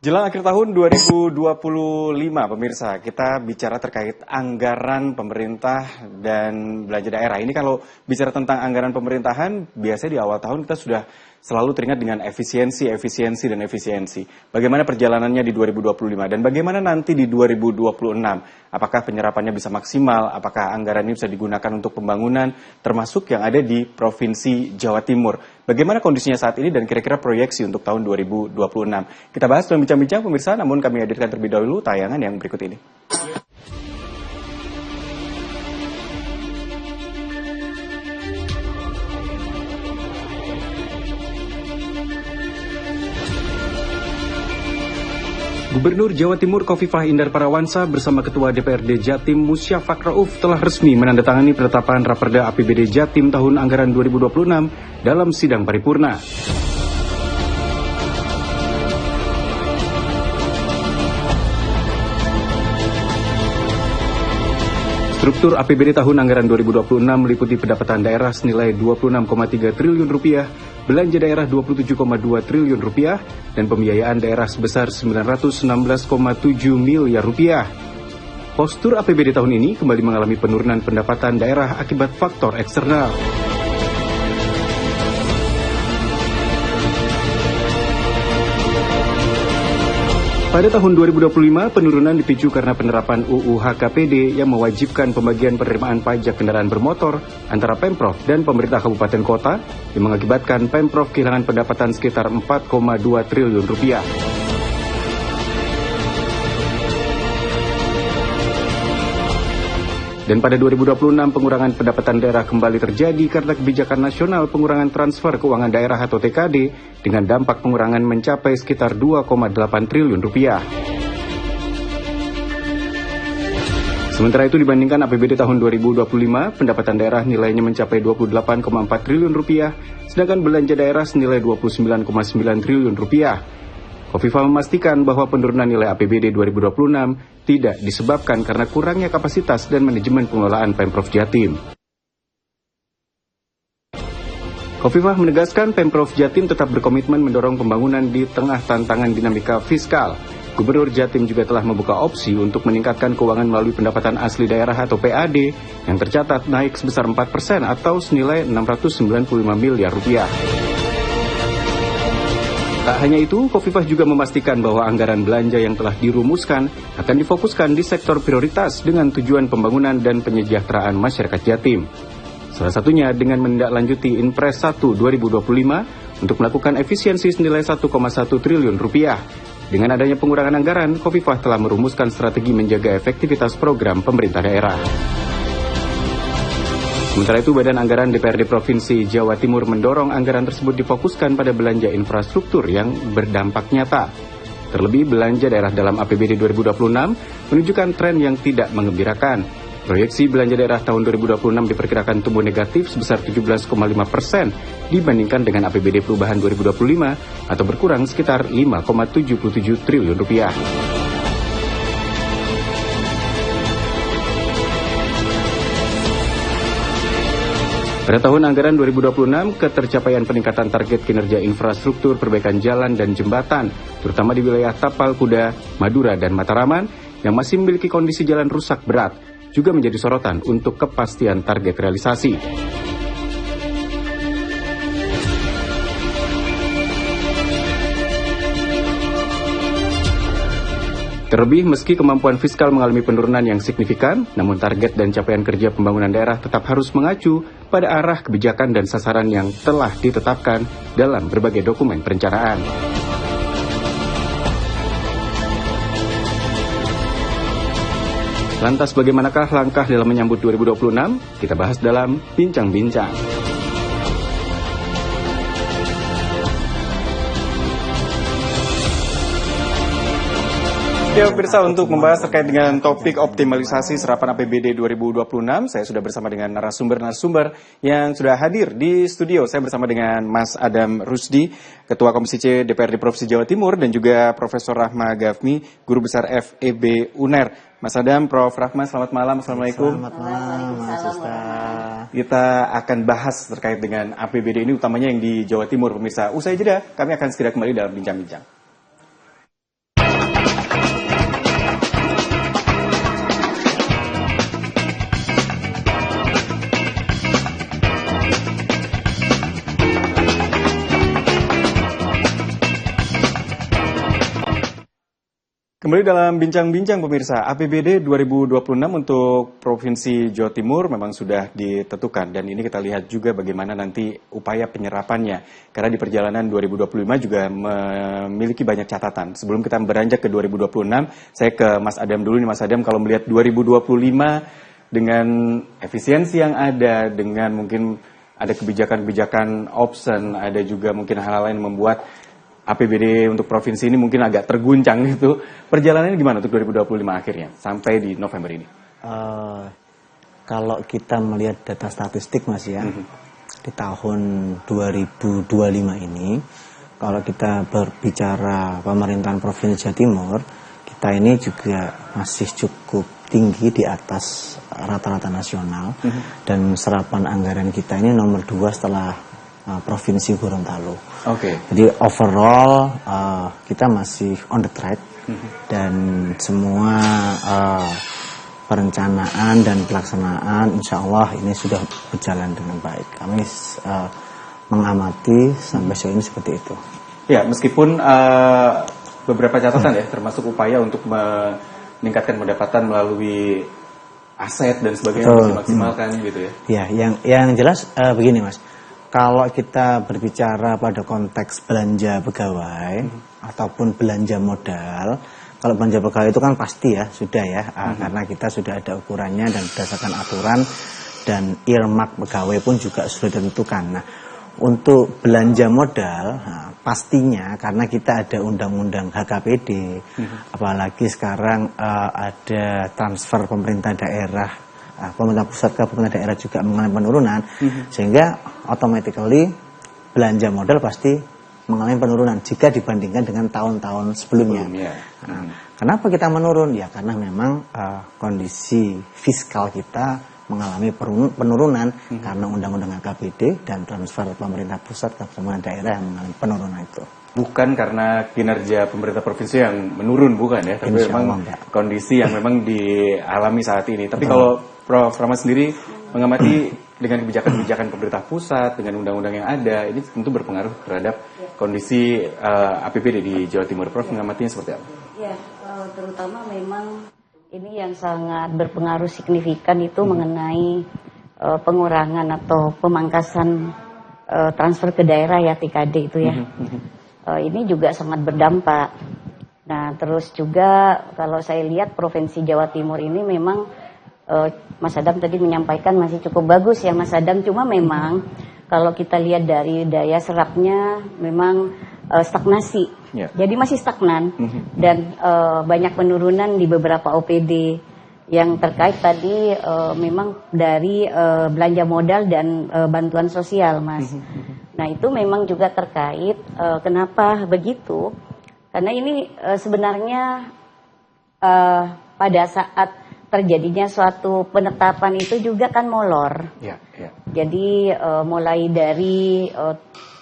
Jelang akhir tahun 2025, pemirsa, kita bicara terkait anggaran pemerintah dan belanja daerah. Ini kalau bicara tentang anggaran pemerintahan, biasanya di awal tahun kita sudah selalu teringat dengan efisiensi. Bagaimana perjalanannya di 2025 dan bagaimana nanti di 2026? Apakah penyerapannya bisa maksimal? Apakah anggaran ini bisa digunakan untuk pembangunan, termasuk yang ada di Provinsi Jawa Timur? Bagaimana kondisinya saat ini dan kira-kira proyeksi untuk tahun 2026? Kita bahas dalam bincang-bincang pemirsa, namun kami hadirkan terlebih dahulu tayangan yang berikut ini. Gubernur Jawa Timur Khofifah Indar Parawansa bersama Ketua DPRD Jatim Musyafak Rauf telah resmi menandatangani penetapan Raperda APBD Jatim tahun anggaran 2026 dalam sidang paripurna. Struktur APBD tahun anggaran 2026 meliputi pendapatan daerah senilai Rp26,3 triliun, belanja daerah Rp27,2 triliun, dan pembiayaan daerah sebesar Rp916,7 miliar. Postur APBD tahun ini kembali mengalami penurunan pendapatan daerah akibat faktor eksternal. Pada tahun 2025, penurunan dipicu karena penerapan UU HKPD yang mewajibkan pembagian penerimaan pajak kendaraan bermotor antara Pemprov dan pemerintah kabupaten kota yang mengakibatkan Pemprov kehilangan pendapatan sekitar Rp4,2 triliun. Dan pada 2026, pengurangan pendapatan daerah kembali terjadi karena kebijakan nasional pengurangan transfer keuangan daerah atau TKD dengan dampak pengurangan mencapai sekitar Rp2,8 triliun. Sementara itu dibandingkan APBD tahun 2025, pendapatan daerah nilainya mencapai Rp28,4 triliun, sedangkan belanja daerah senilai Rp29,9 triliun. Khofifah memastikan bahwa penurunan nilai APBD 2026 tidak disebabkan karena kurangnya kapasitas dan manajemen pengelolaan Pemprov Jatim. Khofifah menegaskan Pemprov Jatim tetap berkomitmen mendorong pembangunan di tengah tantangan dinamika fiskal. Gubernur Jatim juga telah membuka opsi untuk meningkatkan keuangan melalui pendapatan asli daerah atau PAD yang tercatat naik sebesar 4% atau senilai Rp695 miliar. Tak hanya itu, Khofifah juga memastikan bahwa anggaran belanja yang telah dirumuskan akan difokuskan di sektor prioritas dengan tujuan pembangunan dan penyejahteraan masyarakat Jatim. Salah satunya dengan menindaklanjuti Inpres 1 2025 untuk melakukan efisiensi senilai Rp1,1 triliun. Dengan adanya pengurangan anggaran, Khofifah telah merumuskan strategi menjaga efektivitas program pemerintah daerah. Sementara itu, Badan Anggaran DPRD Provinsi Jawa Timur mendorong anggaran tersebut difokuskan pada belanja infrastruktur yang berdampak nyata. Terlebih, belanja daerah dalam APBD 2026 menunjukkan tren yang tidak menggembirakan. Proyeksi belanja daerah tahun 2026 diperkirakan tumbuh negatif sebesar 17,5% dibandingkan dengan APBD perubahan 2025 atau berkurang sekitar Rp5,77 triliun. Pada tahun anggaran 2026, ketercapaian peningkatan target kinerja infrastruktur perbaikan jalan dan jembatan, terutama di wilayah Tapal Kuda, Madura, dan Mataraman, yang masih memiliki kondisi jalan rusak berat, juga menjadi sorotan untuk kepastian target realisasi. Terlebih, meski kemampuan fiskal mengalami penurunan yang signifikan, namun target dan capaian kerja pembangunan daerah tetap harus mengacu pada arah kebijakan dan sasaran yang telah ditetapkan dalam berbagai dokumen perencanaan. Lantas bagaimanakah langkah dalam menyambut 2026? Kita bahas dalam Bincang-Bincang. Ya, pemirsa, untuk membahas terkait dengan topik optimalisasi serapan APBD 2026, saya sudah bersama dengan narasumber yang sudah hadir di studio. Saya bersama dengan Mas Adam Rusdi, Ketua Komisi C DPRD Provinsi Jawa Timur, dan juga Profesor Rahma Gafni, Guru Besar FEB UNER. Mas Adam, Prof. Rahma, selamat malam. Assalamualaikum. Selamat malam, Mas Ustaz. Kita akan bahas terkait dengan APBD ini, utamanya yang di Jawa Timur, pemirsa. Usai jeda, kami akan segera kembali dalam Bincang-Bincang. Kembali dalam bincang-bincang pemirsa, APBD 2026 untuk Provinsi Jawa Timur memang sudah ditentukan dan ini kita lihat juga bagaimana nanti upaya penyerapannya. Karena di perjalanan 2025 juga memiliki banyak catatan. Sebelum kita beranjak ke 2026, saya ke Mas Adam dulu nih Mas Adam, kalau melihat 2025 dengan efisiensi yang ada, dengan mungkin ada kebijakan-kebijakan option, ada juga mungkin hal-hal lain yang membuat APBD untuk provinsi ini mungkin agak terguncang gitu. Perjalanannya gimana untuk 2025 akhirnya sampai di November ini? Kalau kita melihat data statistik Mas ya, di tahun 2025 ini, kalau kita berbicara pemerintahan Provinsi Jawa Timur, kita ini juga masih cukup tinggi di atas rata-rata nasional dan serapan anggaran kita ini nomor 2 setelah Provinsi Gorontalo. Oke. Jadi overall kita masih on the track dan semua perencanaan dan pelaksanaan insya Allah ini sudah berjalan dengan baik. Kami mengamati sampai sejauh ini seperti itu. Ya, meskipun beberapa catatan ya, termasuk upaya untuk meningkatkan pendapatan melalui aset dan sebagainya untuk dimaksimalkan gitu ya. Ya, yang jelas begini Mas. Kalau kita berbicara pada konteks belanja pegawai ataupun belanja modal, kalau belanja pegawai itu kan pasti ya sudah ya, karena kita sudah ada ukurannya dan berdasarkan aturan dan earmark pegawai pun juga sudah ditentukan. Nah, untuk belanja modal, pastinya karena kita ada undang-undang HKPD, apalagi sekarang ada transfer pemerintah daerah. Pemerintah pusat ke pemerintah daerah juga mengalami penurunan, sehingga automatically belanja modal pasti mengalami penurunan jika dibandingkan dengan tahun-tahun sebelumnya. Kenapa kita menurun? Ya karena memang kondisi fiskal kita mengalami penurunan karena undang-undang HKPD dan transfer pemerintah pusat ke pemerintah daerah yang mengalami penurunan itu. Bukan karena kinerja pemerintah provinsi yang menurun, bukan ya, tapi memang kondisi yang memang dialami saat ini. Tapi kalau Prof. Rahmat sendiri mengamati dengan kebijakan-kebijakan pemerintah pusat, dengan undang-undang yang ada, ini tentu berpengaruh terhadap kondisi APBD di Jawa Timur. Prof. mengamatinya seperti apa? Ya, terutama memang ini yang sangat berpengaruh signifikan itu mengenai pengurangan atau pemangkasan transfer ke daerah ya, TKD itu ya. Ini juga sangat berdampak. Nah, terus juga kalau saya lihat Provinsi Jawa Timur ini memang Mas Adam tadi menyampaikan masih cukup bagus ya Mas Adam, cuma memang kalau kita lihat dari daya serapnya memang stagnasi, jadi masih stagnan dan banyak penurunan di beberapa OPD yang terkait tadi memang dari belanja modal dan bantuan sosial Mas. Nah itu memang juga terkait, kenapa begitu? Karena ini sebenarnya pada saat terjadinya suatu penetapan itu juga kan molor. Jadi mulai dari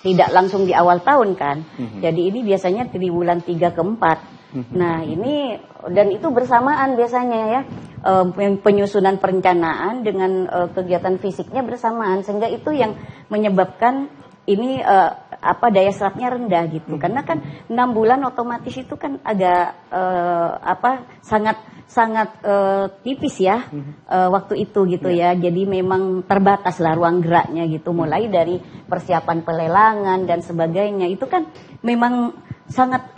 tidak langsung di awal tahun kan. Jadi ini biasanya di bulan 3 ke 4. Nah ini dan itu bersamaan biasanya ya, penyusunan perencanaan dengan kegiatan fisiknya bersamaan, sehingga itu yang menyebabkan ini daya serapnya rendah gitu. Karena kan 6 bulan otomatis itu kan agak sangat tipis ya waktu itu gitu ya. Jadi memang terbatas lah ruang geraknya gitu. Mulai dari persiapan pelelangan dan sebagainya itu kan memang sangat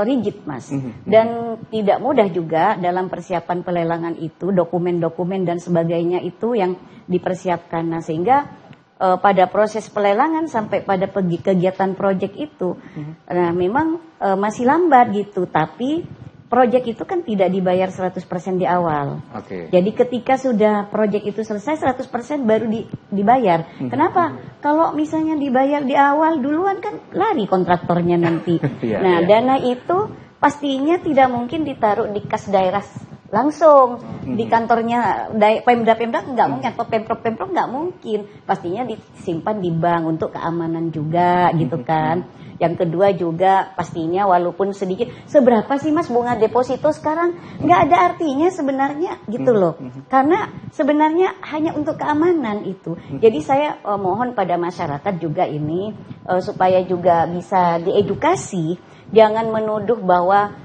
rigid Mas. Dan tidak mudah juga dalam persiapan pelelangan itu, dokumen-dokumen dan sebagainya itu yang dipersiapkan. Nah sehingga pada proses pelelangan sampai pada kegiatan proyek itu, nah memang masih lambat gitu. Tapi proyek itu kan tidak dibayar 100% di awal. Jadi ketika sudah proyek itu selesai 100% baru dibayar. Kenapa? Kalau misalnya dibayar di awal duluan kan lari kontraktornya nanti. Nah dana itu pastinya tidak mungkin ditaruh di kas daerah langsung di kantornya Pemda nggak mungkin, atau Pemprov nggak mungkin, pastinya disimpan di bank untuk keamanan juga gitu kan. Yang kedua juga pastinya walaupun sedikit, seberapa sih Mas bunga deposito sekarang, nggak ada artinya sebenarnya gitu loh, karena sebenarnya hanya untuk keamanan itu. Jadi saya mohon pada masyarakat juga ini supaya juga bisa diedukasi, jangan menuduh bahwa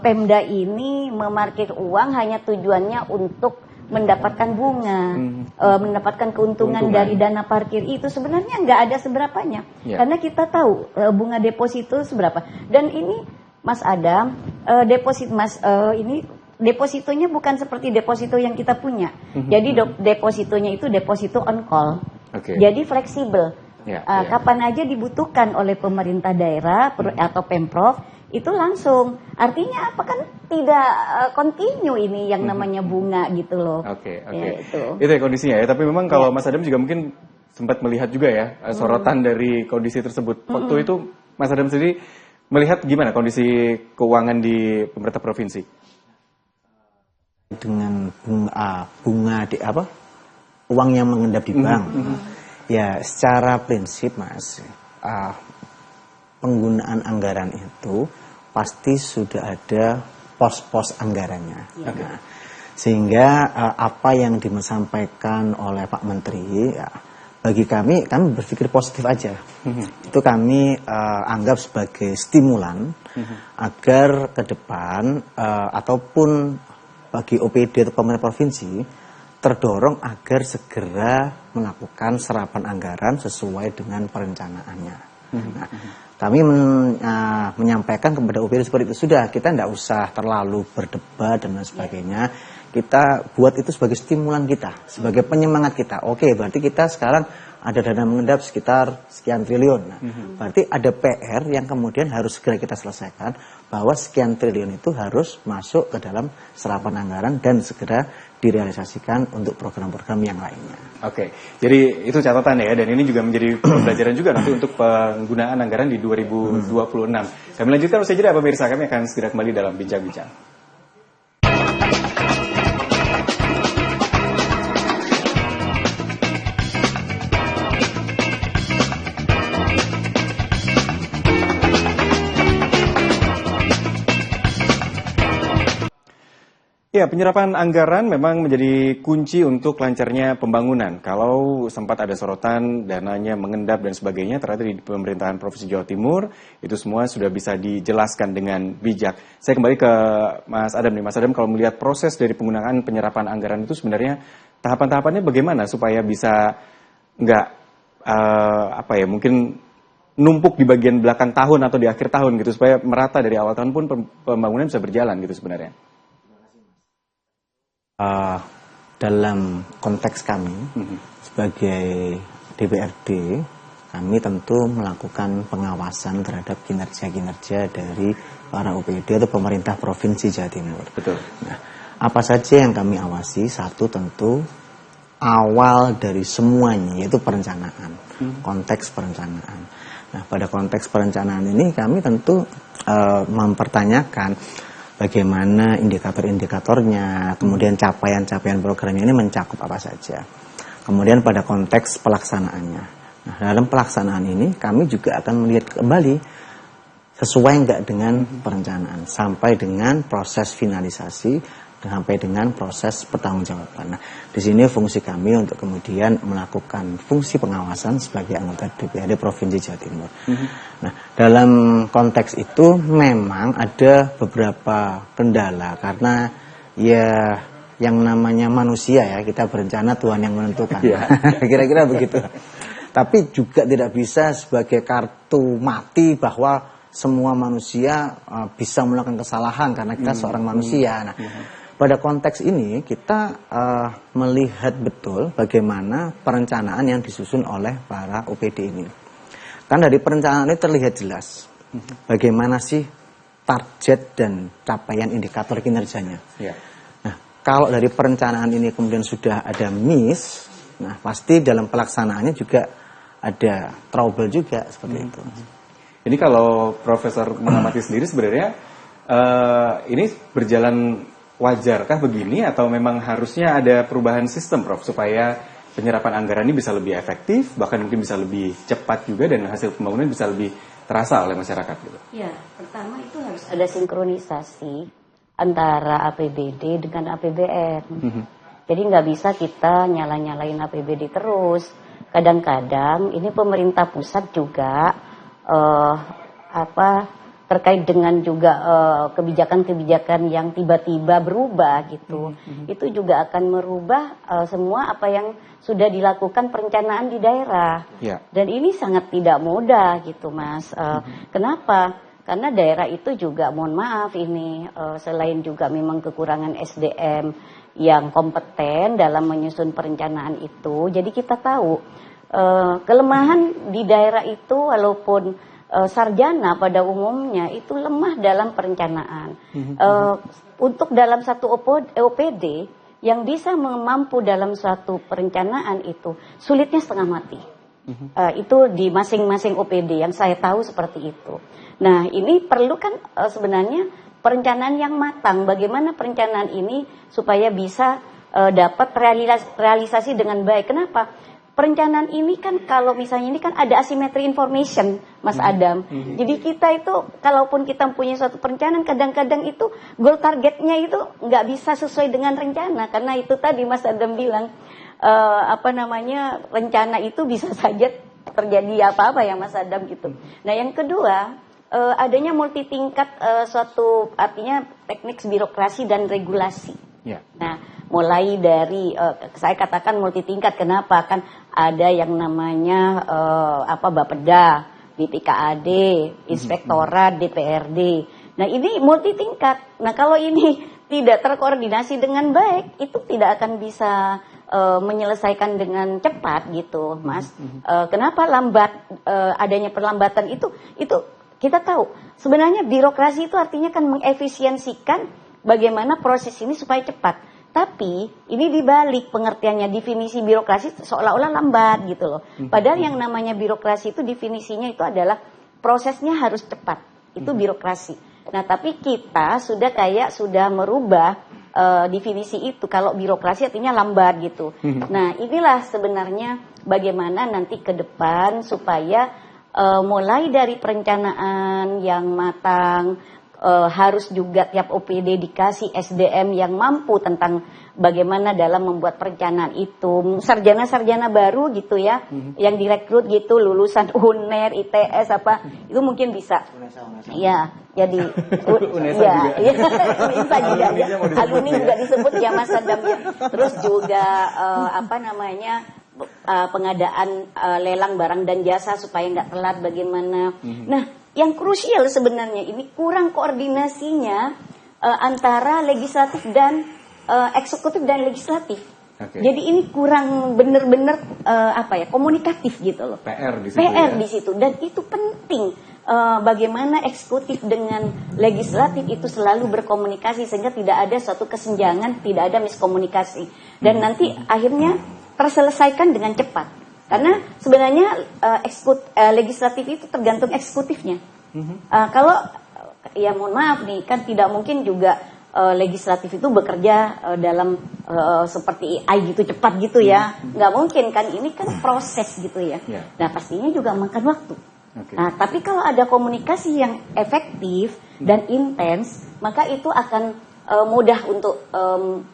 Pemda ini memarkir uang hanya tujuannya untuk mendapatkan bunga, mendapatkan keuntungan dari dana parkir itu sebenarnya nggak ada seberapanya, karena kita tahu bunga deposito seberapa. Dan ini Mas Adam, ini depositonya bukan seperti deposito yang kita punya. Jadi depositonya itu deposito on call, jadi fleksibel. Kapan aja dibutuhkan oleh pemerintah daerah atau pemprov itu langsung. Artinya apa, kan tidak continue ini yang namanya bunga gitu loh. Ya, itu ya kondisinya ya. Tapi memang kalau Mas Adam juga mungkin sempat melihat juga ya sorotan dari kondisi tersebut. Waktu itu Mas Adam sendiri melihat gimana kondisi keuangan di pemerintah provinsi? Dengan bunga uang yang mengendap di bank. Ya, secara prinsip Mas, penggunaan anggaran itu pasti sudah ada pos-pos anggarannya. Nah, sehingga apa yang disampaikan oleh Pak Menteri, ya, bagi kami berpikir positif aja. Itu kami anggap sebagai stimulan agar ke depan ataupun bagi OPD atau pemerintah provinsi terdorong agar segera melakukan serapan anggaran sesuai dengan perencanaannya. Nah, kami menyampaikan kepada OPD seperti itu, sudah, kita tidak usah terlalu berdebat dan lain sebagainya. Kita buat itu sebagai stimulan kita, sebagai penyemangat kita. Oke, berarti kita sekarang ada dana mengendap sekitar sekian triliun. Nah, berarti ada PR yang kemudian harus segera kita selesaikan, bahwa sekian triliun itu harus masuk ke dalam serapan anggaran dan segera direalisasikan untuk program-program yang lainnya. Jadi itu catatan ya, dan ini juga menjadi pembelajaran juga nanti untuk penggunaan anggaran di 2026. Kami lanjutkan usai jeda pemirsa, kami akan segera kembali dalam bincang-bincang. Ya, penyerapan anggaran memang menjadi kunci untuk lancarnya pembangunan. Kalau sempat ada sorotan, dananya mengendap dan sebagainya, ternyata di pemerintahan Provinsi Jawa Timur, itu semua sudah bisa dijelaskan dengan bijak. Saya kembali ke Mas Adam nih. Mas Adam, kalau melihat proses dari penggunaan penyerapan anggaran itu sebenarnya tahapan-tahapannya bagaimana supaya bisa nggak, mungkin numpuk di bagian belakang tahun atau di akhir tahun gitu, supaya merata dari awal tahun pun pembangunan bisa berjalan gitu sebenarnya. Dalam konteks kami sebagai DPRD, kami tentu melakukan pengawasan terhadap kinerja-kinerja dari para OPD atau pemerintah Provinsi Jawa Timur. Betul. Nah, apa saja yang kami awasi? Satu, tentu awal dari semuanya yaitu perencanaan, konteks perencanaan. Nah, pada konteks perencanaan ini kami tentu mempertanyakan bagaimana indikator-indikatornya, kemudian capaian-capaian programnya ini mencakup apa saja. Kemudian pada konteks pelaksanaannya. Nah, dalam pelaksanaan ini kami juga akan melihat kembali sesuai enggak dengan perencanaan, sampai dengan proses finalisasi, sampai dengan proses pertanggungjawaban. Nah, di sini fungsi kami untuk kemudian melakukan fungsi pengawasan sebagai anggota DPRD Provinsi Jawa Timur. Nah, dalam konteks itu memang ada beberapa kendala, karena ya yang namanya manusia ya, kita berencana Tuhan yang menentukan. Kira-kira begitu. Tapi juga tidak bisa sebagai kartu mati bahwa semua manusia bisa melakukan kesalahan karena kita seorang manusia. Nah, pada konteks ini kita melihat betul bagaimana perencanaan yang disusun oleh para OPD ini. Kan dari perencanaan ini terlihat jelas bagaimana sih target dan capaian indikator kinerjanya. Nah, kalau dari perencanaan ini kemudian sudah ada miss, nah pasti dalam pelaksanaannya juga ada trouble juga seperti itu. Ini kalau Profesor mengamati sendiri sebenarnya ini berjalan wajarkah begini, atau memang harusnya ada perubahan sistem, Prof, supaya penyerapan anggaran ini bisa lebih efektif, bahkan mungkin bisa lebih cepat juga, dan hasil pembangunan bisa lebih terasa oleh masyarakat gitu? Ya, pertama itu harus ada sinkronisasi antara APBD dengan APBN. Jadi nggak bisa kita nyala-nyalain APBD terus. Kadang-kadang ini pemerintah pusat juga terkait dengan juga kebijakan-kebijakan yang tiba-tiba berubah gitu. Itu juga akan merubah semua apa yang sudah dilakukan perencanaan di daerah. Dan ini sangat tidak mudah gitu Mas. Kenapa? Karena daerah itu juga mohon maaf ini selain juga memang kekurangan SDM yang kompeten dalam menyusun perencanaan itu. Jadi kita tahu kelemahan di daerah itu walaupun sarjana pada umumnya itu lemah dalam perencanaan. Untuk dalam satu OPD yang bisa mampu dalam suatu perencanaan itu sulitnya setengah mati. Itu di masing-masing OPD yang saya tahu seperti itu. Nah ini perlu kan sebenarnya perencanaan yang matang. Bagaimana perencanaan ini supaya bisa dapat realisasi dengan baik. Kenapa? Perencanaan ini kan kalau misalnya ini kan ada asymmetry information, Mas Adam. Jadi kita itu, kalaupun kita punya suatu perencanaan, kadang-kadang itu goal targetnya itu nggak bisa sesuai dengan rencana. Karena itu tadi Mas Adam bilang, rencana itu bisa saja terjadi apa-apa ya Mas Adam gitu. Nah yang kedua, adanya multi tingkat suatu artinya teknik birokrasi dan regulasi. Nah, mulai dari saya katakan multi tingkat. Kenapa? Kan ada yang namanya Bapeda, BPKAD, Inspektorat, DPRD. Nah, ini multi tingkat. Nah, kalau ini tidak terkoordinasi dengan baik, itu tidak akan bisa menyelesaikan dengan cepat gitu, Mas. Kenapa lambat adanya perlambatan itu kita tahu sebenarnya birokrasi itu artinya kan mengefisiensikan bagaimana proses ini supaya cepat. Tapi ini dibalik pengertiannya, definisi birokrasi seolah-olah lambat gitu loh. Padahal yang namanya birokrasi itu definisinya itu adalah prosesnya harus cepat. Itu birokrasi. Nah tapi kita sudah merubah definisi itu. Kalau birokrasi artinya lambat gitu. Nah inilah sebenarnya bagaimana nanti ke depan supaya mulai dari perencanaan yang matang, harus juga tiap OPD dikasih SDM yang mampu tentang bagaimana dalam membuat perencanaan itu. Sarjana-sarjana baru gitu ya, yang direkrut gitu, lulusan UNER, ITS itu mungkin bisa. Ya, jadi UNESA juga. Alumni juga disebut ya Mas Adam ya. Terus juga pengadaan lelang barang dan jasa supaya nggak telat bagaimana. Nah, yang krusial sebenarnya ini kurang koordinasinya antara legislatif dan eksekutif dan legislatif. Jadi ini kurang benar-benar komunikatif gitu loh. PR di situ dan itu penting. Bagaimana eksekutif dengan legislatif itu selalu berkomunikasi sehingga tidak ada suatu kesenjangan, tidak ada miskomunikasi dan nanti akhirnya terselesaikan dengan cepat. Karena sebenarnya legislatif itu tergantung eksekutifnya. Kalau ya mohon maaf nih kan tidak mungkin juga legislatif itu bekerja dalam seperti AI gitu cepat gitu ya. Nggak mungkin kan, ini kan proses gitu ya. Nah pastinya juga makan waktu. Nah tapi kalau ada komunikasi yang efektif dan intens, maka itu akan mudah untuk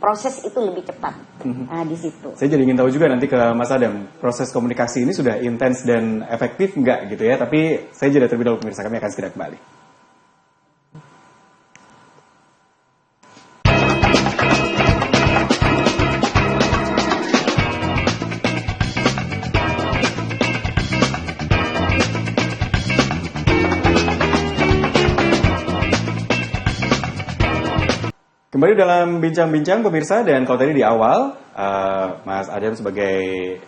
proses itu lebih cepat. Nah, di situ. Saya jadi ingin tahu juga nanti ke Mas Adam, proses komunikasi ini sudah intens dan efektif enggak gitu ya? Tapi saya jeda terlebih dahulu pemirsa, kami akan segera kembali. Kembali dalam bincang-bincang pemirsa, dan kalau tadi di awal Mas Adam sebagai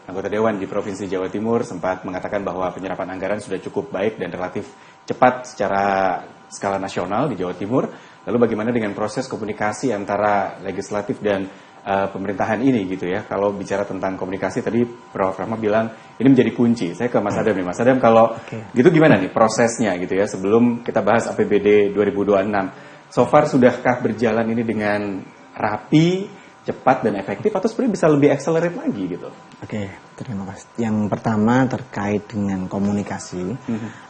anggota Dewan di Provinsi Jawa Timur sempat mengatakan bahwa penyerapan anggaran sudah cukup baik dan relatif cepat secara skala nasional di Jawa Timur. Lalu bagaimana dengan proses komunikasi antara legislatif dan pemerintahan ini gitu ya? Kalau bicara tentang komunikasi tadi Prof. Rahma bilang ini menjadi kunci. Saya ke Mas Adam nih. Mas Adam kalau gitu gimana nih prosesnya gitu ya sebelum kita bahas APBD 2026? So far sudahkah berjalan ini dengan rapi, cepat dan efektif atau sebenarnya bisa lebih accelerate lagi gitu? Oke, terima kasih. Yang pertama terkait dengan komunikasi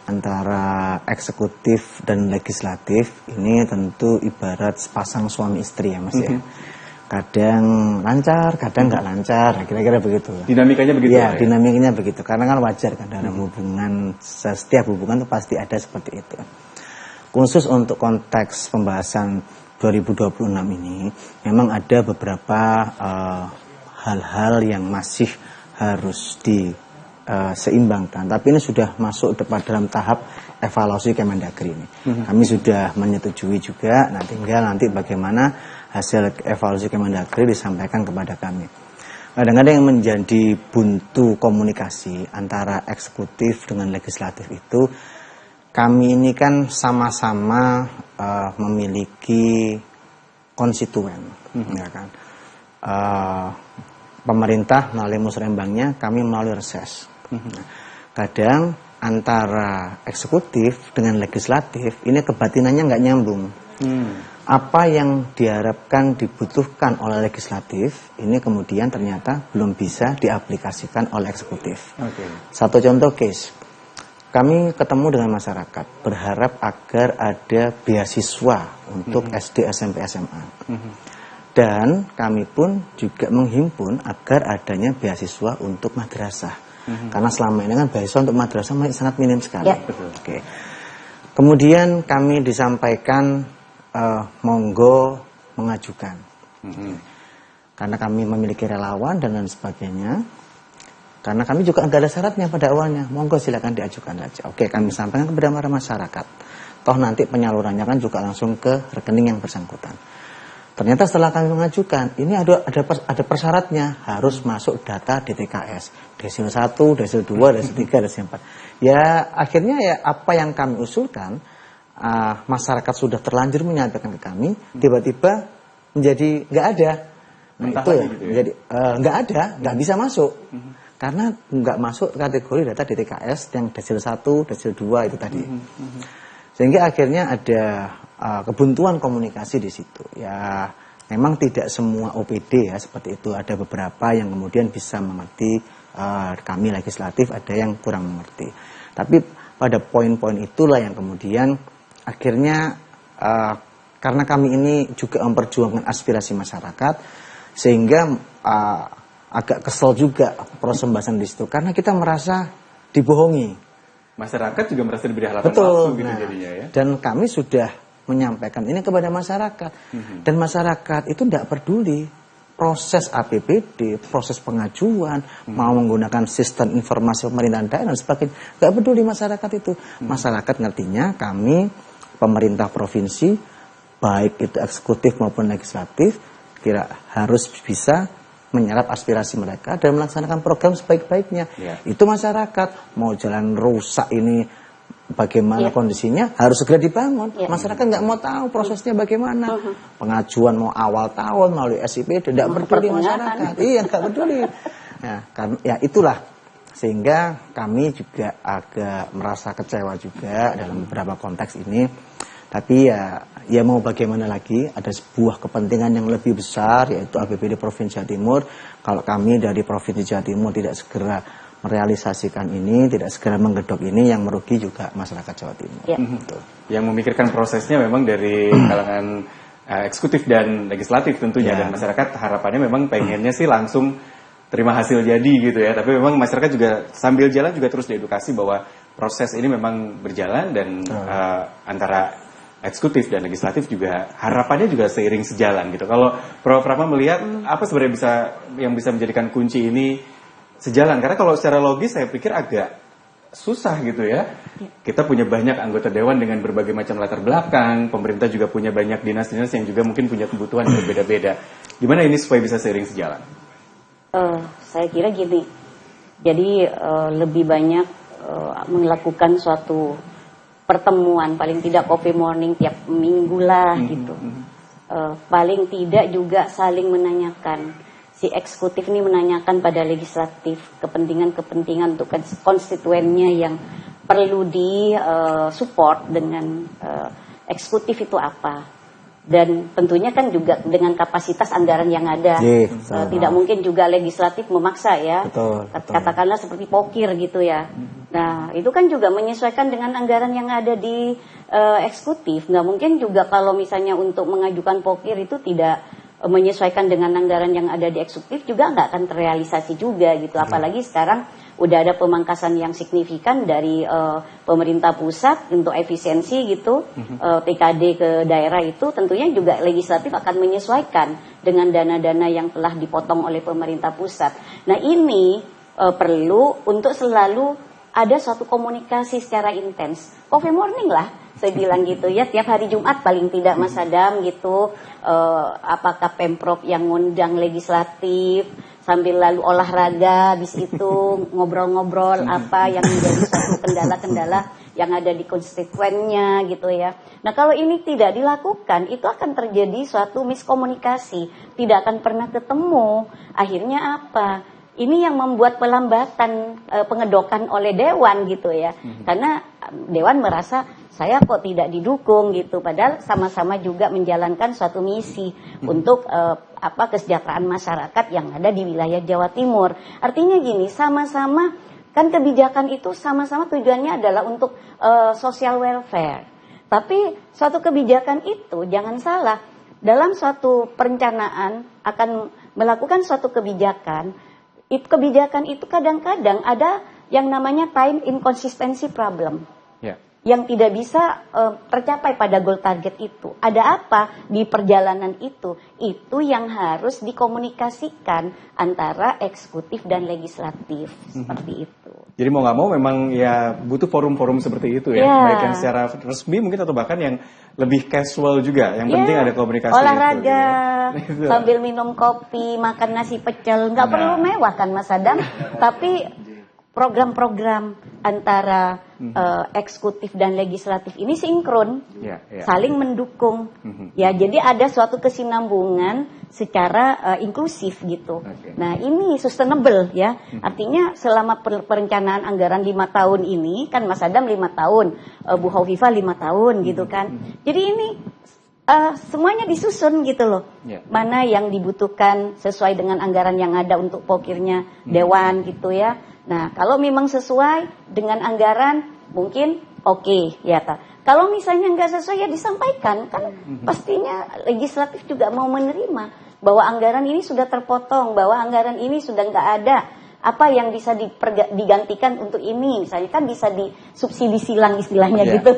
antara eksekutif dan legislatif, ini tentu ibarat sepasang suami istri ya Mas ya. Kadang lancar, kadang nggak lancar, kira-kira begitu. Dinamikanya begitu ya? Dinamikanya begitu, karena kan wajar kan dalam hubungan, setiap hubungan itu pasti ada seperti itu. khusus untuk konteks pembahasan 2026 ini, memang ada beberapa hal-hal yang masih harus diseimbangkan. Tapi ini sudah masuk dalam tahap evaluasi Kemendagri ini. Kami sudah menyetujui juga, nah tinggal nanti bagaimana hasil evaluasi Kemendagri disampaikan kepada kami. Kadang-kadang yang menjadi buntu komunikasi antara eksekutif dengan legislatif itu, kami ini kan sama-sama memiliki konstituen, ya kan. Pemerintah melalui musrembangnya, kami melalui reses. Kadang antara eksekutif dengan legislatif ini kebatinannya nggak nyambung. Apa yang diharapkan dibutuhkan oleh legislatif ini kemudian ternyata belum bisa diaplikasikan oleh eksekutif. Satu contoh case, kami ketemu dengan masyarakat berharap agar ada beasiswa untuk SD, SMP, SMA. Dan kami pun juga menghimpun agar adanya beasiswa untuk madrasah. Karena selama ini kan beasiswa untuk madrasah masih sangat minim sekali. Ya. Oke. Kemudian kami disampaikan monggo mengajukan. Karena kami memiliki relawan dan lain sebagainya. Karena kami juga nggak ada syaratnya pada awalnya, monggo silakan diajukan saja. Oke, kami sampaikan kepada masyarakat. Toh nanti penyalurannya kan juga langsung ke rekening yang bersangkutan. Ternyata setelah kami mengajukan, ini ada persyaratnya, harus masuk data DTKS, desil 1, desil 2, desil 3, desil 4. Ya akhirnya ya apa yang kami usulkan, masyarakat sudah terlanjur menyampaikan ke kami, tiba-tiba menjadi nggak ada. Nah, itu ya, gitu ya? Jadi nggak ada, nggak bisa masuk. Karena nggak masuk kategori data DTKS yang desil 1, desil 2 itu tadi. Sehingga akhirnya ada kebuntuan komunikasi di situ. Ya memang tidak semua OPD ya seperti itu. Ada beberapa yang kemudian bisa mengerti, kami legislatif ada yang kurang mengerti. Tapi pada poin-poin itulah yang kemudian akhirnya karena kami ini juga memperjuangkan aspirasi masyarakat, sehingga agak kesel juga proses pembahasan di situ karena kita merasa dibohongi. Masyarakat juga merasa diberi harapan Betul. palsu gitu Nah, jadinya ya. Dan kami sudah menyampaikan ini kepada masyarakat. Dan masyarakat itu tidak peduli proses APBD, proses pengajuan, mau menggunakan sistem informasi pemerintahan daerah dan sebagainya. Tidak peduli masyarakat itu. Masyarakat ngertinya kami pemerintah provinsi, baik itu eksekutif maupun legislatif, kira harus bisa menyerap aspirasi mereka dan melaksanakan program sebaik-baiknya. Itu masyarakat mau jalan rusak ini bagaimana kondisinya harus segera dibangun. Masyarakat nggak mau tahu prosesnya bagaimana. Pengajuan mau awal tahun melalui SIP tidak peduli masyarakat. Iya nggak peduli. Nah, ya itulah sehingga kami juga agak merasa kecewa juga dalam beberapa konteks ini. Tapi ya mau bagaimana lagi, ada sebuah kepentingan yang lebih besar yaitu APBD Provinsi Jawa Timur. Kalau kami dari Provinsi Jawa Timur tidak segera merealisasikan ini, tidak segera menggedok ini, yang merugi juga masyarakat Jawa Timur. Yang memikirkan prosesnya memang dari kalangan eksekutif dan legislatif tentunya, dan masyarakat harapannya memang pengennya sih langsung terima hasil jadi gitu ya. Tapi memang masyarakat juga sambil jalan juga terus diedukasi bahwa proses ini memang berjalan dan antara eksekutif dan legislatif juga harapannya juga seiring sejalan gitu. Kalau Prof. Rahma melihat apa sebenarnya yang bisa menjadikan kunci ini sejalan? Karena kalau secara logis saya pikir agak susah gitu ya. Kita punya banyak anggota dewan dengan berbagai macam latar belakang, pemerintah juga punya banyak dinas-dinas yang juga mungkin punya kebutuhan yang berbeda-beda. Gimana ini supaya bisa seiring sejalan? Saya kira gini, jadi lebih banyak melakukan suatu pertemuan, paling tidak coffee morning tiap minggu lah gitu. Paling tidak juga saling menanyakan, si eksekutif ini menanyakan pada legislatif kepentingan-kepentingan untuk konstituennya yang perlu di support dengan eksekutif itu apa. Dan tentunya kan juga dengan kapasitas anggaran yang ada. Tidak mungkin juga legislatif memaksa ya. Katakanlah seperti pokir gitu ya. Nah itu kan juga menyesuaikan dengan anggaran yang ada di eksekutif. Nggak mungkin juga kalau misalnya untuk mengajukan pokir itu tidak menyesuaikan dengan anggaran yang ada di eksekutif juga nggak akan terrealisasi juga gitu. Apalagi sekarang udah ada pemangkasan yang signifikan dari pemerintah pusat untuk efisiensi gitu, TKD ke daerah itu tentunya juga legislatif akan menyesuaikan dengan dana-dana yang telah dipotong oleh pemerintah pusat. Nah ini perlu untuk selalu ada suatu komunikasi secara intens. Coffee morning lah, saya bilang gitu ya, tiap hari Jumat paling tidak Mas Adam gitu. Apakah Pemprov yang ngundang legislatif sambil lalu olahraga, habis itu ngobrol-ngobrol apa yang menjadi suatu kendala-kendala yang ada di konstituennya gitu ya. Nah kalau ini tidak dilakukan, itu akan terjadi suatu miskomunikasi, tidak akan pernah ketemu. Akhirnya apa? Ini yang membuat pelambatan pengedokan oleh Dewan gitu ya. Karena Dewan merasa saya kok tidak didukung gitu. Padahal sama-sama juga menjalankan suatu misi untuk kesejahteraan masyarakat yang ada di wilayah Jawa Timur. Artinya gini, sama-sama kan kebijakan itu sama-sama tujuannya adalah untuk social welfare. Tapi suatu kebijakan itu jangan salah, dalam suatu perencanaan akan melakukan suatu kebijakan itu kadang-kadang ada yang namanya time inconsistency problem. Yang tidak bisa tercapai pada goal target itu. Ada apa di perjalanan itu? Itu yang harus dikomunikasikan antara eksekutif dan legislatif. Seperti itu. Jadi mau nggak mau memang ya butuh forum-forum seperti itu ya. Baik yang secara resmi mungkin atau bahkan yang lebih casual juga. Yang penting ada komunikasi. Olahraga, gitu, sambil minum kopi, makan nasi pecel. Nggak perlu mewah kan Mas Adam. Tapi program-program antara eksekutif dan legislatif ini sinkron, saling mendukung. Ya, jadi ada suatu kesinambungan secara inklusif gitu. Nah, ini sustainable ya. Artinya selama perencanaan anggaran 5 tahun ini, kan Mas Adam 5 tahun, Bu Hovifah 5 tahun gitu kan. Jadi ini semuanya disusun gitu loh. Mana yang dibutuhkan sesuai dengan anggaran yang ada untuk pokirnya Dewan gitu ya. Nah, kalau memang sesuai dengan anggaran, mungkin oke, ya tak. Kalau misalnya nggak sesuai, ya disampaikan. Kan pastinya legislatif juga mau menerima bahwa anggaran ini sudah terpotong, bahwa anggaran ini sudah nggak ada. Apa yang bisa digantikan untuk ini, misalnya kan bisa disubsidi silang istilahnya gitu.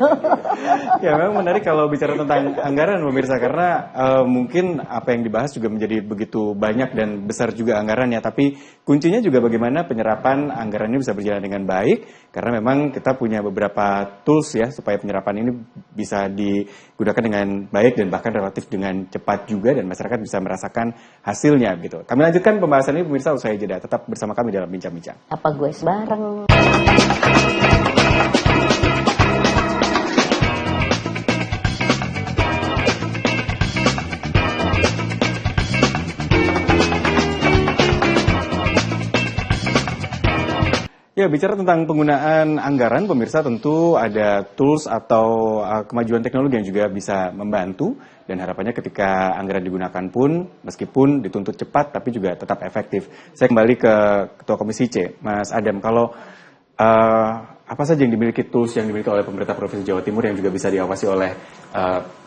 Ya memang menarik kalau bicara tentang anggaran pemirsa, karena mungkin apa yang dibahas juga menjadi begitu banyak dan besar juga anggarannya, tapi kuncinya juga bagaimana penyerapan anggaran ini bisa berjalan dengan baik, karena memang kita punya beberapa tools ya supaya penyerapan ini bisa digunakan dengan baik dan bahkan relatif dengan cepat juga dan masyarakat bisa merasakan hasilnya gitu. Kami lanjutkan pembahasan ini pemirsa usai jeda, tetap bersama kami dalam bincang-bincang. Apa gue bareng. Ya, bicara tentang penggunaan anggaran, pemirsa tentu ada tools atau kemajuan teknologi yang juga bisa membantu. Dan harapannya ketika anggaran digunakan pun, meskipun dituntut cepat, tapi juga tetap efektif. Saya kembali ke Ketua Komisi C, Mas Adam. Kalau apa saja yang dimiliki tools yang dimiliki oleh pemerintah Provinsi Jawa Timur yang juga bisa diawasi oleh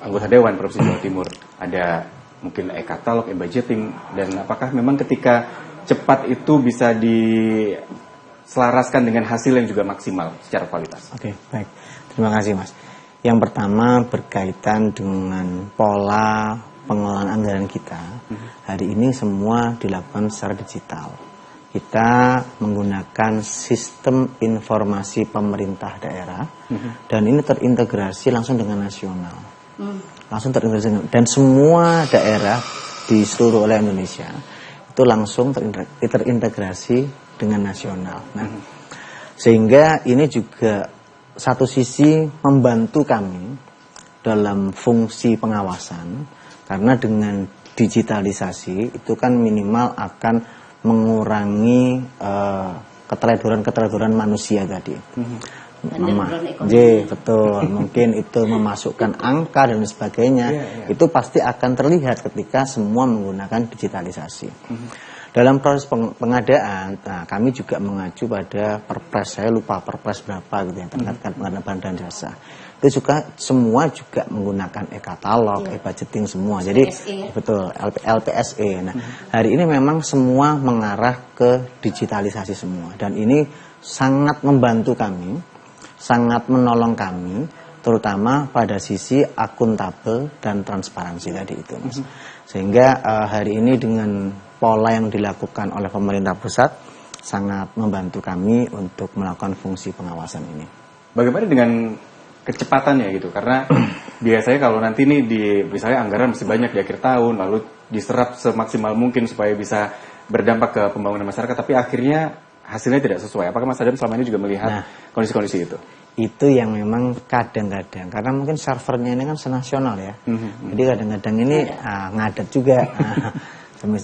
anggota Dewan Provinsi Jawa Timur? Ada mungkin e-katalog, e-budgeting, dan apakah memang ketika cepat itu bisa diselaraskan dengan hasil yang juga maksimal secara kualitas? Oke, baik. Terima kasih, Mas. Yang pertama berkaitan dengan pola pengelolaan anggaran kita. Hari ini semua dilakukan secara digital. Kita menggunakan sistem informasi pemerintah daerah dan ini terintegrasi langsung dengan nasional. Langsung terintegrasi dan semua daerah di seluruh wilayah Indonesia itu langsung terintegrasi dengan nasional. Nah, sehingga ini juga satu sisi membantu kami dalam fungsi pengawasan, karena dengan digitalisasi itu kan minimal akan mengurangi keteledoran manusia tadi. Betul. Mungkin itu memasukkan angka dan sebagainya. Itu pasti akan terlihat ketika semua menggunakan digitalisasi. Dalam proses pengadaan, nah, kami juga mengacu pada perpres, saya lupa perpres berapa gitu yang terkait pengadaan barang dan jasa. itu juga semua juga menggunakan e-katalog, e-budgeting semua. Jadi betul LPSE. Nah, hari ini memang semua mengarah ke digitalisasi semua dan ini sangat membantu kami, sangat menolong kami, terutama pada sisi akuntabel dan transparansi tadi itu, Mas. Sehingga hari ini dengan pola yang dilakukan oleh pemerintah pusat sangat membantu kami untuk melakukan fungsi pengawasan ini. Bagaimana dengan kecepatannya gitu? Karena biasanya kalau nanti nih misalnya anggaran masih banyak di akhir tahun, lalu diserap semaksimal mungkin supaya bisa berdampak ke pembangunan masyarakat, tapi akhirnya hasilnya tidak sesuai. Apakah Mas Adam selama ini juga melihat kondisi-kondisi itu? Itu yang memang kadang-kadang, karena mungkin servernya ini kan senasional ya, jadi kadang-kadang ini ngadat juga.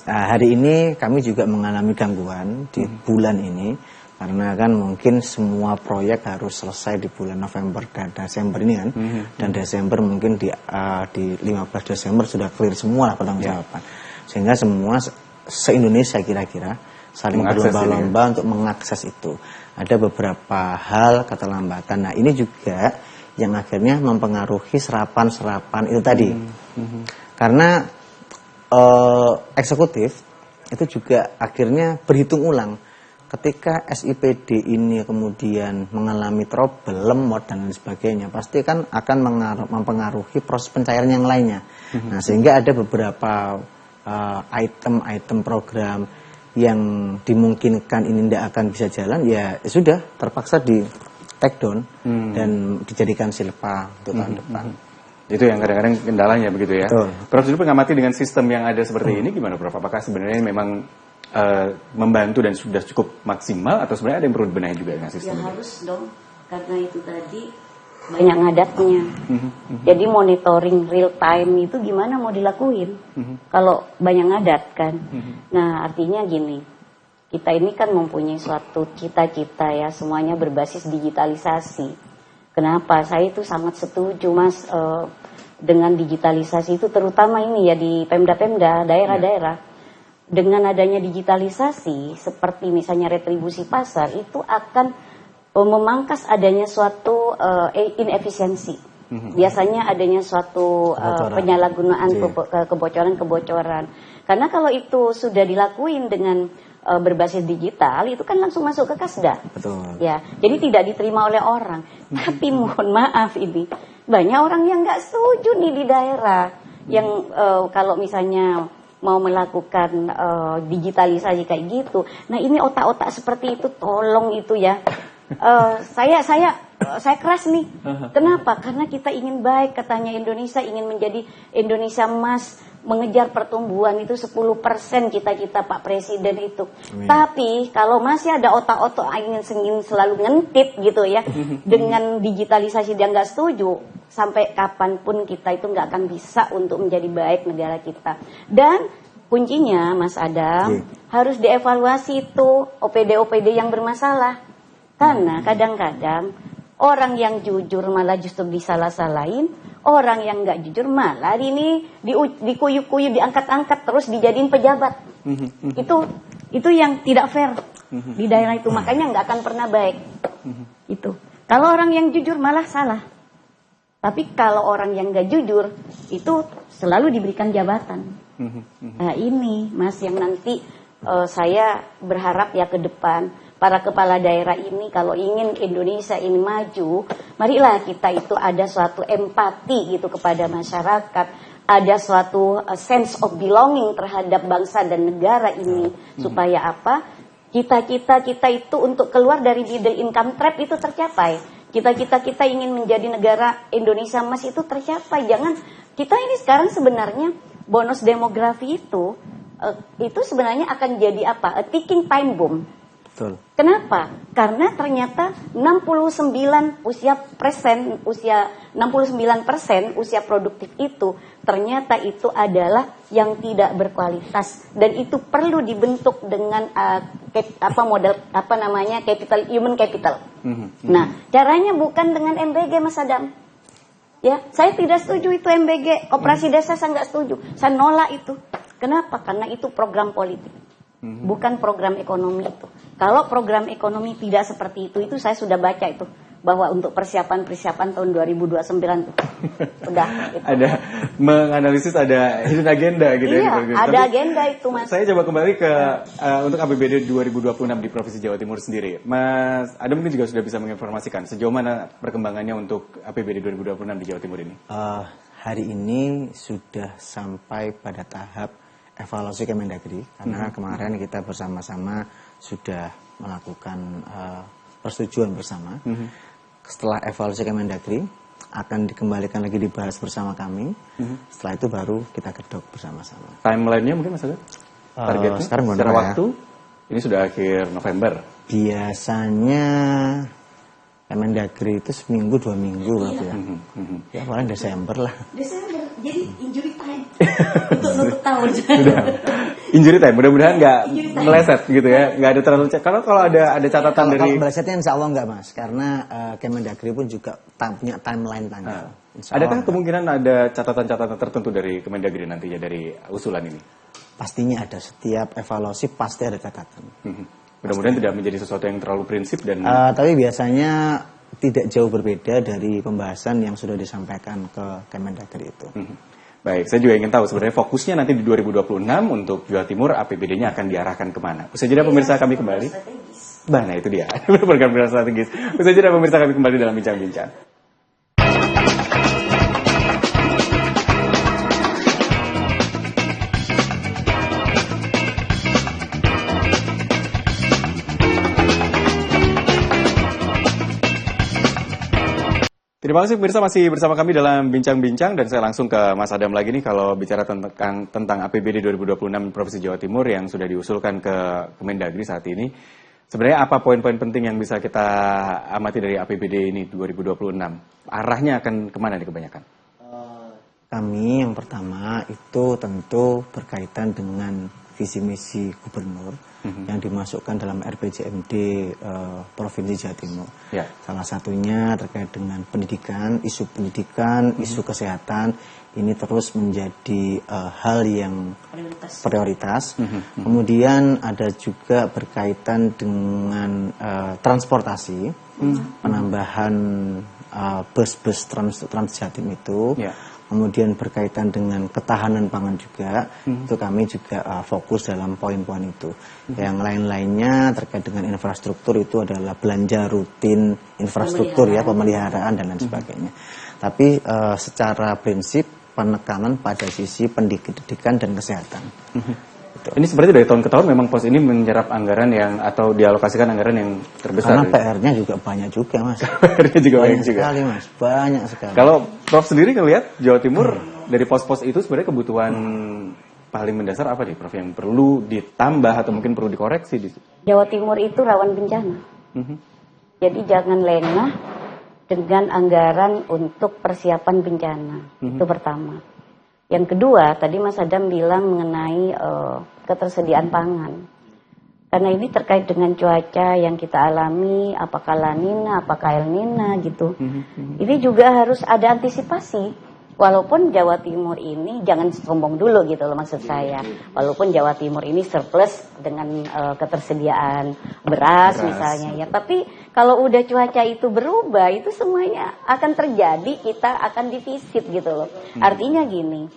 Hari ini kami juga mengalami gangguan di bulan ini, karena kan mungkin semua proyek harus selesai di bulan November dan Desember ini kan, dan Desember mungkin di 15 Desember sudah clear semua lah pertanggungjawaban, sehingga semua se-Indonesia kira-kira saling berlomba-lomba untuk mengakses itu. Ada beberapa hal keterlambatan. Nah ini juga yang akhirnya mempengaruhi serapan-serapan itu tadi, karena eksekutif itu juga akhirnya berhitung ulang. Ketika SIPD ini kemudian mengalami trouble, lemot dan lain sebagainya, pasti kan akan mempengaruhi proses pencairan yang lainnya. Nah, sehingga ada beberapa item-item program yang dimungkinkan ini tidak akan bisa jalan, ya sudah terpaksa di take down dan dijadikan silpa untuk tahun depan. Itu yang kadang-kadang kendalanya begitu ya. Prof Zudu mengamati dengan sistem yang ada seperti ini gimana Prof? Apakah sebenarnya memang membantu dan sudah cukup maksimal atau sebenarnya ada yang perlu dibenahi juga dengan sistem? Ya harus dong, karena itu tadi banyak ngadatnya. Jadi monitoring real time itu gimana mau dilakuin kalau banyak ngadat kan? Nah artinya gini, kita ini kan mempunyai suatu cita-cita ya, semuanya berbasis digitalisasi. Kenapa? Saya itu sangat setuju Mas dengan digitalisasi itu, terutama ini ya di Pemda-Pemda, daerah-daerah. Dengan adanya digitalisasi, seperti misalnya retribusi pasar, itu akan memangkas adanya suatu inefisiensi. Biasanya adanya suatu penyalahgunaan kebocoran. Karena kalau itu sudah dilakuin dengan berbasis digital, itu kan langsung masuk ke Kasda. Betul. Ya, jadi tidak diterima oleh orang. Tapi mohon maaf ini, banyak orang yang nggak setuju nih di daerah, yang kalau misalnya mau melakukan digitalisasi kayak gitu. Nah ini otak-otak seperti itu tolong itu ya. Saya keras nih. Kenapa? Karena kita ingin baik, katanya Indonesia ingin menjadi Indonesia emas, mengejar pertumbuhan itu 10% cita-cita Pak Presiden itu. Tapi kalau masih ada otak-otak ingin selalu ngentit gitu ya, dengan digitalisasi dia nggak setuju, sampai kapanpun kita itu nggak akan bisa untuk menjadi baik negara kita. Dan kuncinya Mas Adam, harus dievaluasi itu OPD-OPD yang bermasalah. Karena kadang-kadang orang yang jujur malah justru disalah-salahin, orang yang nggak jujur malah ini dikuyup-kuyup, diangkat-angkat terus dijadiin pejabat. Itu yang tidak fair di daerah itu, makanya nggak akan pernah baik. Itu kalau orang yang jujur malah salah, tapi kalau orang yang nggak jujur itu selalu diberikan jabatan. Nah ini Mas yang nanti saya berharap ya ke depan para kepala daerah ini kalau ingin Indonesia ini maju, marilah kita itu ada suatu empati gitu kepada masyarakat, ada suatu sense of belonging terhadap bangsa dan negara ini, supaya apa? Cita-cita kita itu untuk keluar dari middle income trap itu tercapai. Cita-cita kita ingin menjadi negara Indonesia emas itu tercapai. Jangan kita ini sekarang sebenarnya bonus demografi itu sebenarnya akan jadi apa? A ticking time bomb. Betul. Kenapa? Karena ternyata 69% usia produktif itu ternyata itu adalah yang tidak berkualitas, dan itu perlu dibentuk dengan human capital. Nah, caranya bukan dengan MBG Mas Adam. Ya, saya tidak setuju itu MBG, koperasi desa saya nggak setuju. Saya nolak itu. Kenapa? Karena itu program politik. Bukan program ekonomi itu. Kalau program ekonomi tidak seperti itu saya sudah baca itu bahwa untuk persiapan tahun 2029 tuh udah gitu. Ada menganalisis, ada hidden agenda gitu Iya, ya. ada agenda itu Mas. Saya coba kembali ke untuk APBD 2026 di Provinsi Jawa Timur sendiri. Mas Adam mungkin juga sudah bisa menginformasikan sejauh mana perkembangannya untuk APBD 2026 di Jawa Timur ini. Hari ini sudah sampai pada tahap evaluasi Kemendagri karena kemarin kita bersama-sama sudah melakukan persetujuan bersama. Setelah evaluasi Kemendagri akan dikembalikan lagi dibahas bersama kami. Setelah itu baru kita gedok bersama-sama. Timeline-nya mungkin Mas Adam? Targetnya sekarang secara waktu ini sudah akhir November. Biasanya Kemendagri itu seminggu 2 minggu berarti ya. Ya paling Desember lah. Desember, jadi injury time untuk nutup tahun. Injury time, mudah-mudahan nggak meleset gitu ya, nggak ada terlalu kalau ada catatan dari. Kalau melesetnya insya Allah nggak Mas, karena Kemendagri pun juga punya timeline tanggal. Adakah kemungkinan ada catatan-catatan tertentu dari Kemendagri nantinya dari usulan ini? Pastinya ada, setiap evaluasi pasti ada catatan. Mudah-mudahan tidak menjadi sesuatu yang terlalu prinsip dan. Tapi biasanya tidak jauh berbeda dari pembahasan yang sudah disampaikan ke Kemendagri itu. Baik, saya juga ingin tahu sebenarnya fokusnya nanti di 2026 untuk Jawa Timur APBD-nya akan diarahkan kemana. Usai jeda pemirsa kami kembali. Nah itu dia, program-program strategis. Usai jeda pemirsa kami kembali dalam bincang-bincang. Terima kasih pemirsa masih bersama kami dalam bincang-bincang dan saya langsung ke Mas Adam lagi nih kalau bicara tentang APBD 2026 Provinsi Jawa Timur yang sudah diusulkan ke Kemendagri saat ini. Sebenarnya apa poin-poin penting yang bisa kita amati dari APBD ini 2026? Arahnya akan kemana nih kebanyakan? Kami yang pertama itu tentu berkaitan dengan visi misi gubernur yang dimasukkan dalam RPJMD Provinsi Jawa Timur. Ya. Salah satunya terkait dengan pendidikan, isu kesehatan ini terus menjadi hal yang prioritas. Kemudian ada juga berkaitan dengan transportasi, penambahan bus-bus Trans Jatim itu. Ya. Kemudian berkaitan dengan ketahanan pangan juga, itu kami juga fokus dalam poin-poin itu. Yang lain-lainnya terkait dengan infrastruktur itu adalah belanja rutin infrastruktur ya, pemeliharaan dan lain sebagainya. Tapi secara prinsip penekanan pada sisi pendidikan dan kesehatan. Ini seperti dari tahun ke tahun memang pos ini menyerap anggaran yang atau dialokasikan anggaran yang terbesar. Karena PR-nya juga banyak juga Mas. PR-nya juga banyak juga. Sekali Mas, banyak sekali. Kalau Prof sendiri ngelihat Jawa Timur dari pos-pos itu sebenarnya kebutuhan paling mendasar apa nih Prof yang perlu ditambah atau mungkin perlu dikoreksi di Jawa Timur itu rawan bencana. Jadi jangan lengah dengan anggaran untuk persiapan bencana. Itu pertama. Yang kedua, tadi Mas Adam bilang mengenai ketersediaan pangan. Karena ini terkait dengan cuaca yang kita alami, apakah La Nina, apakah El Nina gitu. Ini juga harus ada antisipasi. Walaupun Jawa Timur ini, jangan sombong dulu gitu loh maksud saya. Walaupun Jawa Timur ini surplus dengan ketersediaan beras misalnya ya. Tapi kalau udah cuaca itu berubah, itu semuanya akan terjadi, kita akan defisit gitu loh. Artinya gini,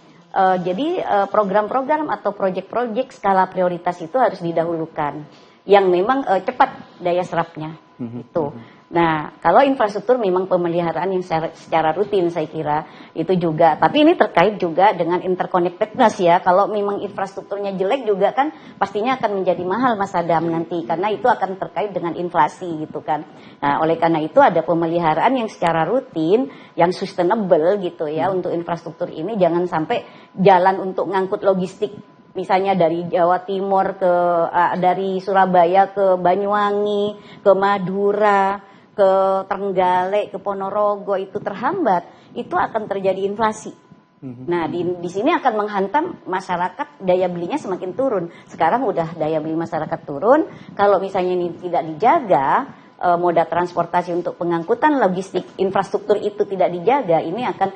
jadi program-program atau proyek-proyek skala prioritas itu harus didahulukan. Yang memang cepat daya serapnya. Itu. Nah, kalau infrastruktur memang pemeliharaan yang secara rutin saya kira itu juga. Tapi ini terkait juga dengan interconnectedness ya. Kalau memang infrastrukturnya jelek juga kan pastinya akan menjadi mahal Mas Adam nanti. Karena itu akan terkait dengan inflasi gitu kan. Nah, oleh karena itu ada pemeliharaan yang secara rutin, yang sustainable gitu ya untuk infrastruktur ini. Jangan sampai jalan untuk ngangkut logistik misalnya dari Jawa Timur ke dari Surabaya ke Banyuwangi, ke Madura, ke Trenggalek, ke Ponorogo itu terhambat, itu akan terjadi inflasi. Nah, di sini akan menghantam masyarakat, daya belinya semakin turun. Sekarang udah daya beli masyarakat turun, kalau misalnya ini tidak dijaga, moda transportasi untuk pengangkutan logistik infrastruktur itu tidak dijaga, ini akan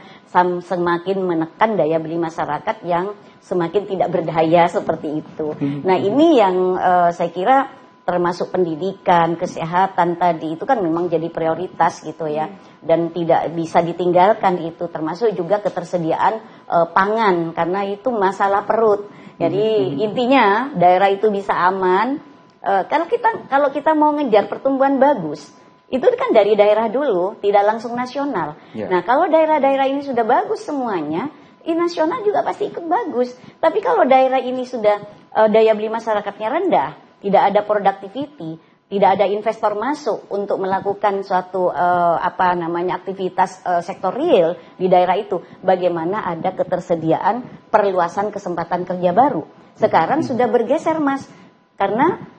semakin menekan daya beli masyarakat yang semakin tidak berdaya seperti itu. Nah, ini yang saya kira termasuk pendidikan, kesehatan tadi itu kan memang jadi prioritas gitu ya, dan tidak bisa ditinggalkan itu, termasuk juga ketersediaan pangan karena itu masalah perut. Jadi intinya daerah itu bisa aman. Kalau kita mau ngejar pertumbuhan bagus, itu kan dari daerah dulu, tidak langsung nasional. Nah, kalau daerah-daerah ini sudah bagus semuanya, nasional juga pasti ikut bagus. Tapi kalau daerah ini sudah daya beli masyarakatnya rendah, tidak ada productivity, tidak ada investor masuk untuk melakukan suatu aktivitas sektor real di daerah itu, bagaimana ada ketersediaan perluasan kesempatan kerja baru. Sekarang sudah bergeser, Mas, karena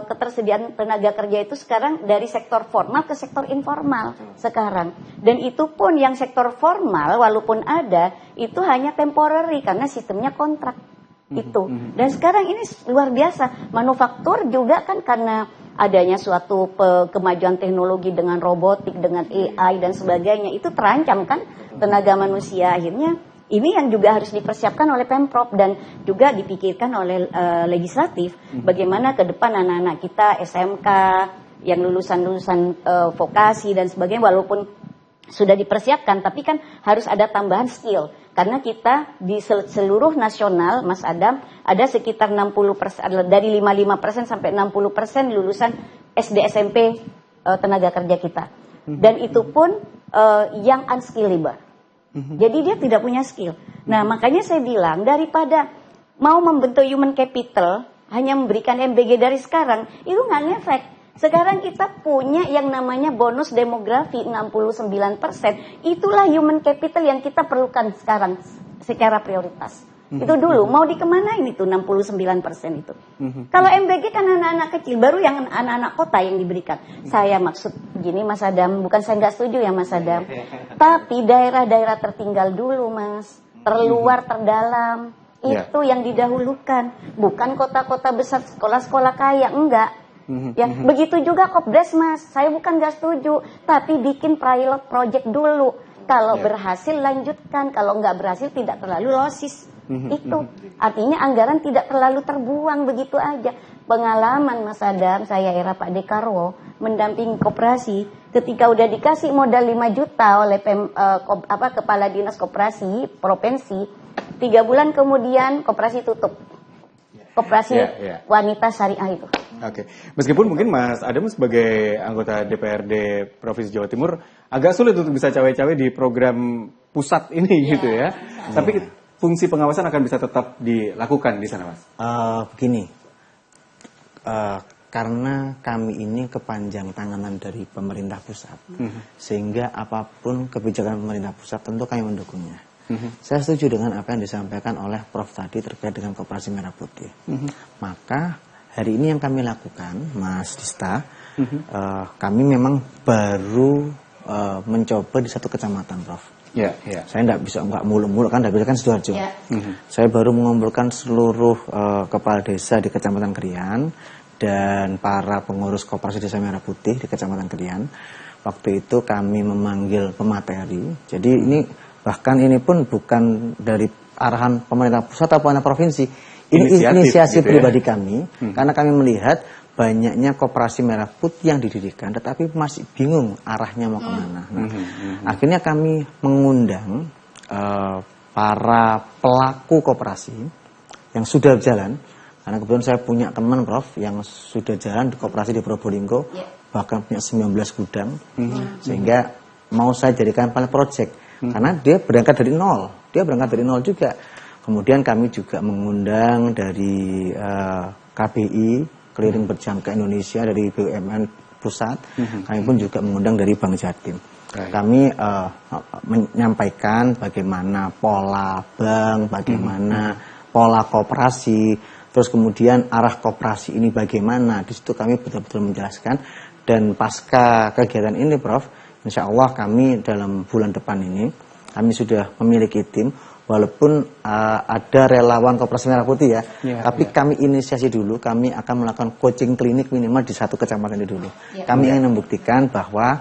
ketersediaan tenaga kerja itu sekarang dari sektor formal ke sektor informal sekarang, dan itu pun yang sektor formal walaupun ada itu hanya temporary karena sistemnya kontrak itu. Dan sekarang ini luar biasa, manufaktur juga kan karena adanya suatu kemajuan teknologi dengan robotik, dengan AI dan sebagainya, itu terancam kan tenaga manusia. Akhirnya ini yang juga harus dipersiapkan oleh Pemprov dan juga dipikirkan oleh legislatif, bagaimana ke depan anak-anak kita SMK yang lulusan vokasi dan sebagainya, walaupun sudah dipersiapkan, tapi kan harus ada tambahan skill. Karena kita di seluruh nasional, Mas Adam, ada sekitar 60%, dari 55% sampai 60% lulusan SD SMP tenaga kerja kita. Dan itu pun yang unskillable. Jadi dia tidak punya skill. Nah, makanya saya bilang daripada mau membentuk human capital hanya memberikan MBG dari sekarang, itu nggak ngefek. Sekarang kita punya yang namanya bonus demografi 69%. Itulah human capital yang kita perlukan sekarang secara prioritas. Itu dulu mau dikemanain itu 69% itu. Kalau MBG kan anak-anak kecil, baru yang anak-anak kota yang diberikan. Saya maksud begini, Mas Adam, bukan saya nggak setuju ya Mas Adam, tapi daerah-daerah tertinggal dulu, Mas, terluar, terdalam, itu yang didahulukan, bukan kota-kota besar, sekolah-sekolah kaya, enggak. Ya, begitu juga Kopdres, Mas, saya bukan nggak setuju, tapi bikin pilot project dulu. Kalau berhasil lanjutkan, kalau nggak berhasil tidak terlalu losis. Itu artinya anggaran tidak terlalu terbuang begitu aja. Pengalaman Mas Adam, saya era Pak Dekarwo mendampingi koperasi, ketika udah dikasih modal 5 juta oleh kepala dinas koperasi provinsi, 3 bulan kemudian koperasi tutup. Koperasi wanita syariah itu. Oke, meskipun mungkin Mas Adam sebagai anggota DPRD Provinsi Jawa Timur agak sulit untuk bisa cawe-cawe di program pusat ini gitu ya. Tapi fungsi pengawasan akan bisa tetap dilakukan di sana, Mas. Begini, karena kami ini kepanjang tanganan dari pemerintah pusat, sehingga apapun kebijakan pemerintah pusat tentu kami mendukungnya. Saya setuju dengan apa yang disampaikan oleh Prof tadi terkait dengan Koperasi Merah Putih. Maka hari ini yang kami lakukan, Mas Dista, kami memang baru mencoba di satu kecamatan, Prof. Saya nggak mulu-mulu kan, nggak bisa kan Sidoarjo. Saya baru mengumpulkan seluruh kepala desa di Kecamatan Krian dan para pengurus Koperasi Desa Merah Putih di Kecamatan Krian. Waktu itu kami memanggil pemateri. Jadi ini bahkan ini pun bukan dari arahan pemerintah pusat atau pemerintah provinsi. Ini inisiasi gitu pribadi kami, karena kami melihat banyaknya koperasi merah putih yang didirikan, tetapi masih bingung arahnya mau kemana. Nah, akhirnya kami mengundang para pelaku koperasi yang sudah berjalan, karena kebetulan saya punya teman Prof yang sudah jalan di koperasi di Probolinggo, bahkan punya 19 gudang, sehingga mau saya jadikan pilot project, karena dia berangkat dari nol juga. Kemudian kami juga mengundang dari KBI, Keliling Berjam ke Indonesia, dari BUMN pusat, kami pun juga mengundang dari Bank Jatim. Kami menyampaikan bagaimana pola bank, bagaimana pola koperasi, terus kemudian arah koperasi ini bagaimana. Di situ kami betul-betul menjelaskan, dan pasca kegiatan ini Prof, insya Allah kami dalam bulan depan ini, kami sudah memiliki tim. Walaupun ada relawan Koperasi Merah Putih tapi kami inisiasi dulu, kami akan melakukan coaching klinik minimal di satu kecamatan ini dulu. Kami ingin membuktikan bahwa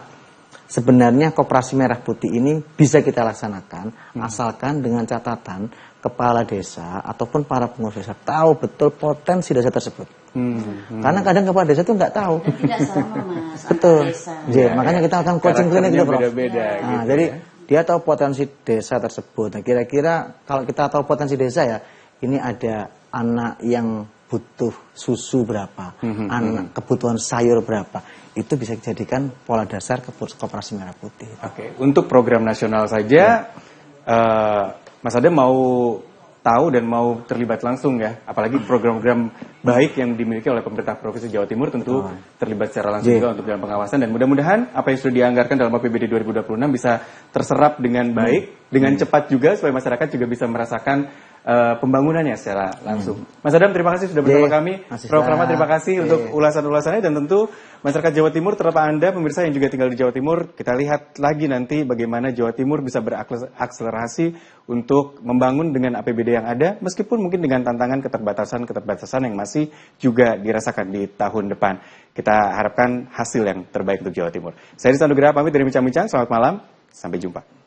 sebenarnya Koperasi Merah Putih ini bisa kita laksanakan, asalkan dengan catatan kepala desa ataupun para pengurus desa tahu betul potensi desa tersebut. Karena kadang kepala desa itu nggak tahu. Dan tidak sama Mas. Betul. Desa. Iya, makanya kita akan coaching klinik itu, Prof. beda-beda Nah, gitu. jadi dia tahu potensi desa tersebut. Nah, kira-kira kalau kita tahu potensi desa ya, ini ada anak yang butuh susu berapa, anak kebutuhan sayur berapa, itu bisa dijadikan pola dasar Koperasi Merah Putih. Oke, untuk program nasional saja, Mas Adam mau tahu dan mau terlibat langsung ya, apalagi program-program baik yang dimiliki oleh pemerintah Provinsi Jawa Timur tentu terlibat secara langsung juga untuk dalam pengawasan, dan mudah-mudahan apa yang sudah dianggarkan dalam APBD 2026 bisa terserap dengan baik, dengan cepat juga supaya masyarakat juga bisa merasakan pembangunannya secara langsung. Mas Adam, terima kasih sudah bersama kami. Prof. Rahmat, terima kasih untuk ulasan-ulasannya, dan tentu masyarakat Jawa Timur, terutama Anda pemirsa yang juga tinggal di Jawa Timur, kita lihat lagi nanti bagaimana Jawa Timur bisa berakselerasi untuk membangun dengan APBD yang ada, meskipun mungkin dengan tantangan keterbatasan yang masih juga dirasakan di tahun depan. Kita harapkan hasil yang terbaik untuk Jawa Timur. Saya Rizal Nugraha pamit dari Bincang-Bincang, selamat malam, sampai jumpa.